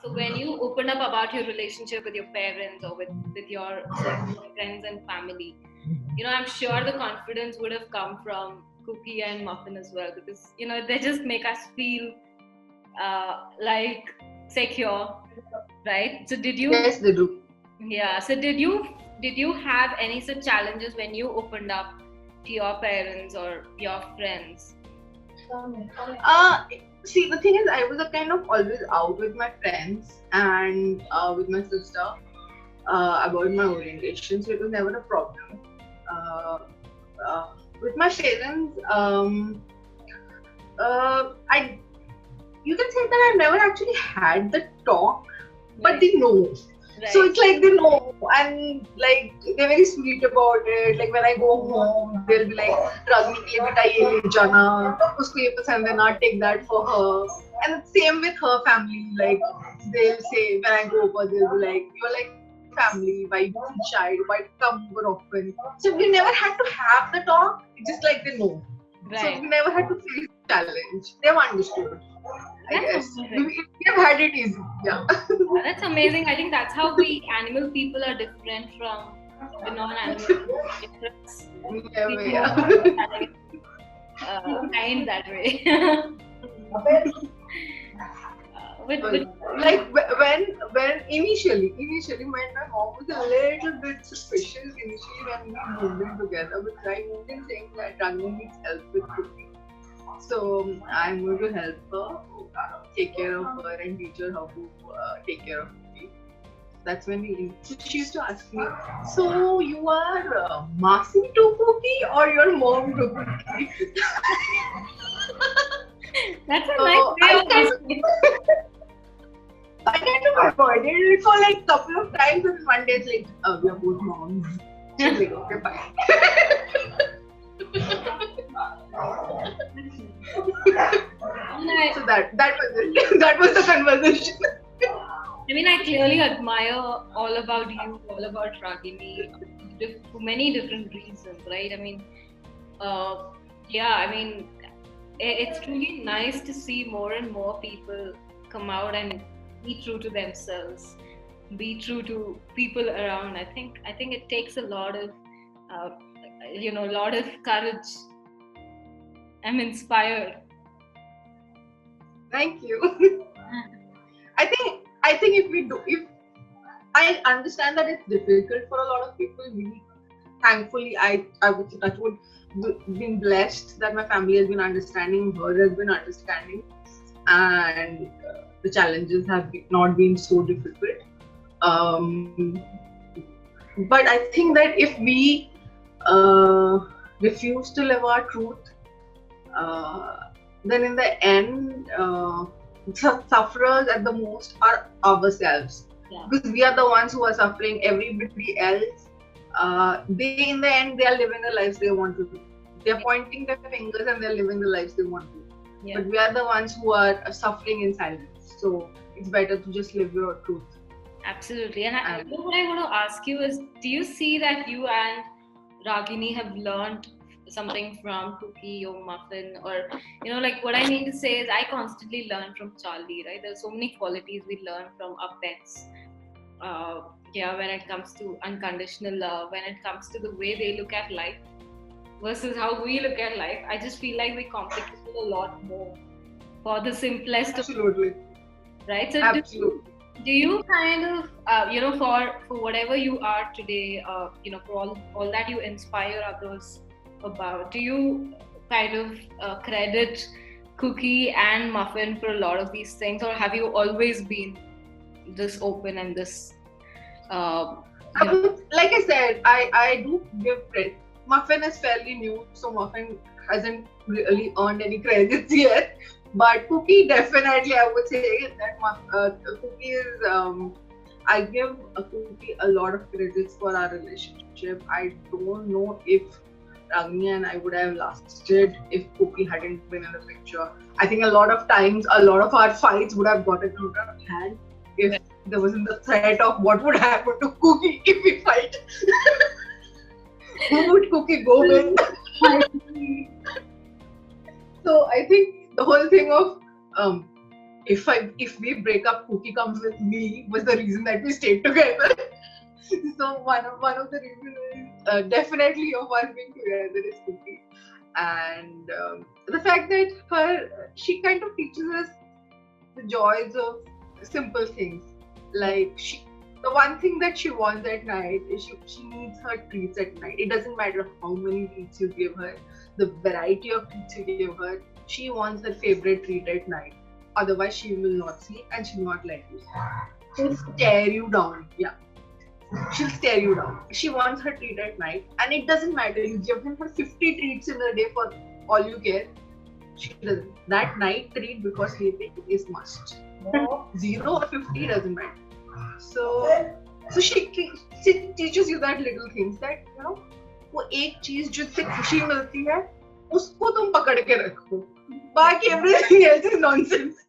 So when you opened up about your relationship with your parents or with your friends and family, I'm sure the confidence would have come from Cookie and Muffin as well, because they just make us feel like secure, right? So did you? Yes, they do. Yeah. So did you have any such challenges when you opened up to your parents or your friends? See, the thing is, I was kind of always out with my friends and with my sister about my orientation, so it was never a problem. Uh, with my parents, I you can say that I've never actually had the talk, but they know. Right. So it's like they know, and like they're very sweet about it. Like when I go home, they'll be like, "Ragini ke liye beta ye le jana, usko ye pasand hai na, take that for her." And same with her family. Like they'll say when I go over, they'll be like, "You're like family. Why you feel shy? Why come over often?" So we never had to have the talk. It's just like they know. Right. So we never had to face the challenge. They've understood. I guess we have had it easy. Yeah. That's amazing. I think that's how we animal people are different from the non-animal people. Kind that way. Like when initially when my mom was a little bit suspicious initially when we moved in together, but I moved in saying that Ragini needs help with cooking. So I'm going to help her, take care of her and teach her how to take care of me. That's when she used to ask me, so you are Masi to Cookie or your mom to Cookie? That's a nice way of asking. I kind of avoided it for like a couple of times, and one day it's like, oh, we are both moms. She's like, okay, bye. So that was it. That was the conversation. I mean, I clearly admire all about you, all about Ragini, for many different reasons, right? I mean, it's really nice to see more and more people come out and be true to themselves, be true to people around. I think it takes a lot of, courage. I'm inspired. Thank you. I think if I understand that it's difficult for a lot of people, thankfully I would say that would been blessed that my family has been understanding, her has been understanding, and the challenges have not been so difficult. But I think that if we refuse to live our truth, then in the end, sufferers at the most are ourselves. Yeah. Because we are the ones who are suffering. Everybody else, they in the end, they are living the lives they want to do. They are pointing their fingers and they are living the lives they want to. Yeah. But we are the ones who are suffering in silence. So it's better to just live your truth. Absolutely. And what I want to ask you is, do you see that you and Ragini have learned something from Cookie or Muffin? Or, like what I mean to say is, I constantly learn from Charlie, right? There's so many qualities we learn from our pets. When it comes to unconditional love, when it comes to the way they look at life versus how we look at life. I just feel like we complicate it a lot more for the simplest. Absolutely. Right? So absolutely. Do you kind of, for whatever you are today, for all that you inspire others about, do you kind of credit Cookie and Muffin for a lot of these things, or have you always been this open and this? Like I said, I do give credit. Muffin is fairly new, so Muffin hasn't really earned any credits yet. But Cookie, definitely, I would say that Cookie is. I give Cookie a lot of credits for our relationship. I don't know if Ragini and I would have lasted if Cookie hadn't been in the picture. I think a lot of times, a lot of our fights would have gotten out of hand if there wasn't the threat of what would happen to Cookie if we fight. Who would Cookie go with? So I think the whole thing of if we break up, Cookie comes with me was the reason that we stayed together. So one of the reasons is definitely of us being together is Cookie, and the fact that she kind of teaches us the joys of simple things. Like the one thing that she wants at night is she needs her treats at night. It doesn't matter how many treats you give her, the variety of treats you give her. She wants her favorite treat at night. Otherwise, she will not sleep and she'll not let you. She'll stare you down. Yeah. She'll stare you down. She wants her treat at night, and it doesn't matter. You give her 50 treats in a day for all you care. She doesn't. That night treat because sleeping is must. 0 or 50 doesn't matter. So she teaches you that little things that वो एक चीज जिससे खुशी मिलती है उसको तुम पकड़ के रखो. बाकी everything else is nonsense.